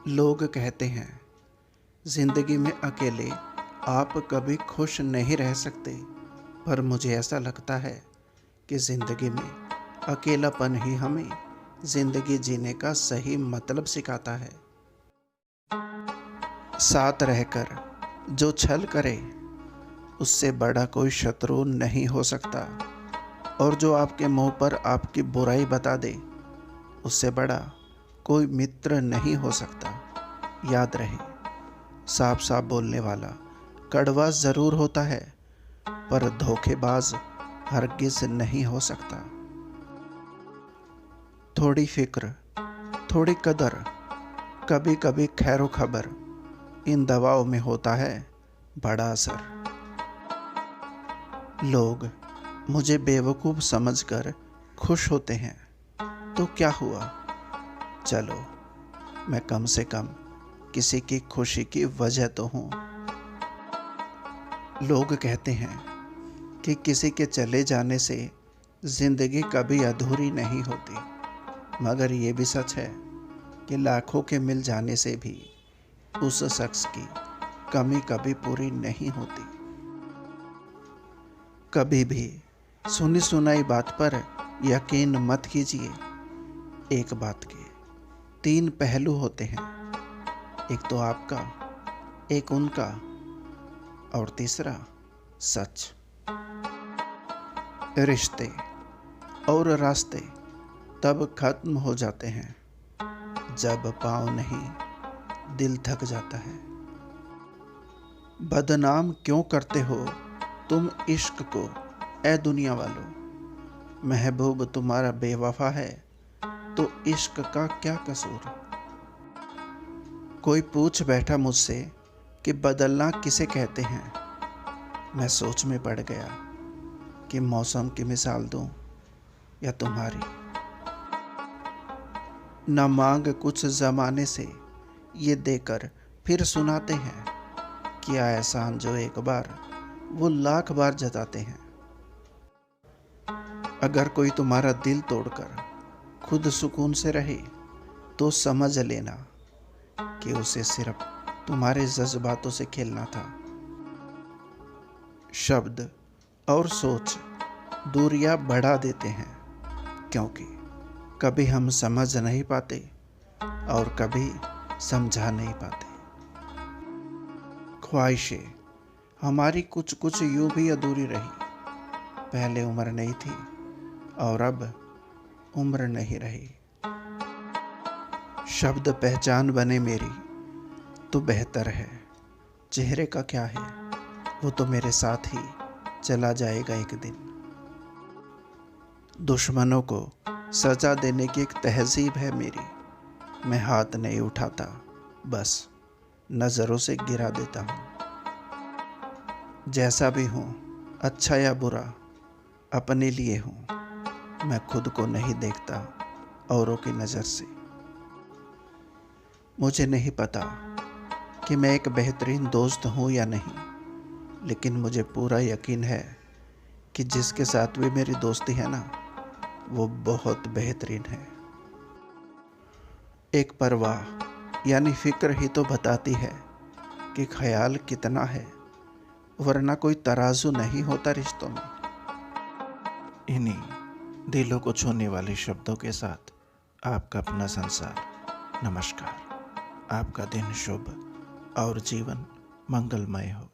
लोग कहते हैं जिंदगी में अकेले आप कभी खुश नहीं रह सकते, पर मुझे ऐसा लगता है कि जिंदगी में अकेलापन ही हमें जिंदगी जीने का सही मतलब सिखाता है। साथ रहकर जो छल करे उससे बड़ा कोई शत्रु नहीं हो सकता, और जो आपके मुंह पर आपकी बुराई बता दे उससे बड़ा कोई मित्र नहीं हो सकता। याद रहे, साफ साफ बोलने वाला कड़वा ज़रूर होता है, पर धोखेबाज हरगिज़ नहीं हो सकता। थोड़ी फिक्र, थोड़ी कदर, कभी कभी खैरो खबर, इन दवाओं में होता है बड़ा असर। लोग मुझे बेवकूफ़ समझकर खुश होते हैं, तो क्या हुआ, चलो मैं कम से कम किसी की खुशी की वजह तो हूँ। लोग कहते हैं कि किसी के चले जाने से ज़िंदगी कभी अधूरी नहीं होती, मगर ये भी सच है कि लाखों के मिल जाने से भी उस शख्स की कमी कभी पूरी नहीं होती। कभी भी सुनी सुनाई बात पर यकीन मत कीजिए। एक बात के 3 पहलू होते हैं, एक तो आपका, एक उनका, और तीसरा सच। रिश्ते और रास्ते तब खत्म हो जाते हैं जब पाँव नहीं दिल थक जाता है। बदनाम क्यों करते हो तुम इश्क को, ए दुनिया वालों। महबूब तुम्हारा बेवफा है तो इश्क का क्या कसूर। कोई पूछ बैठा मुझसे कि बदलना किसे कहते हैं। मैं सोच में पड़ गया कि मौसम की मिसाल दूं या तुम्हारी। न मांग कुछ ज़माने से ये देकर फिर सुनाते हैं, किया एहसान जो एक बार वो लाख बार जताते हैं। अगर कोई तुम्हारा दिल तोड़कर खुद सुकून से रहे तो समझ लेना कि उसे सिर्फ तुम्हारे जज्बातों से खेलना था। शब्द और सोच दूरियां बढ़ा देते हैं, क्योंकि कभी हम समझ नहीं पाते और कभी समझा नहीं पाते। ख्वाहिशें हमारी कुछ कुछ यूं भी अधूरी रही। पहले उम्र नहीं थी और अब उम्र नहीं रही। शब्द पहचान बने मेरी तो बेहतर है, चेहरे का क्या है वो तो मेरे साथ ही चला जाएगा एक दिन। दुश्मनों को सजा देने की एक तहजीब है मेरी। मैं हाथ नहीं उठाता, बस नज़रों से गिरा देता हूँ। जैसा भी हूँ, अच्छा या बुरा, अपने लिए हूँ। मैं खुद को नहीं देखता औरों की नज़र से। मुझे नहीं पता कि मैं एक बेहतरीन दोस्त हूँ या नहीं, लेकिन मुझे पूरा यकीन है कि जिसके साथ भी मेरी दोस्ती है ना, वो बहुत बेहतरीन है। एक परवाह यानी फिक्र ही तो बताती है कि ख्याल कितना है, वरना कोई तराजू नहीं होता रिश्तों में। इन्हीं दिलों को छूने वाले शब्दों के साथ आपका अपना संसार। नमस्कार। आपका दिन शुभ और जीवन मंगलमय हो।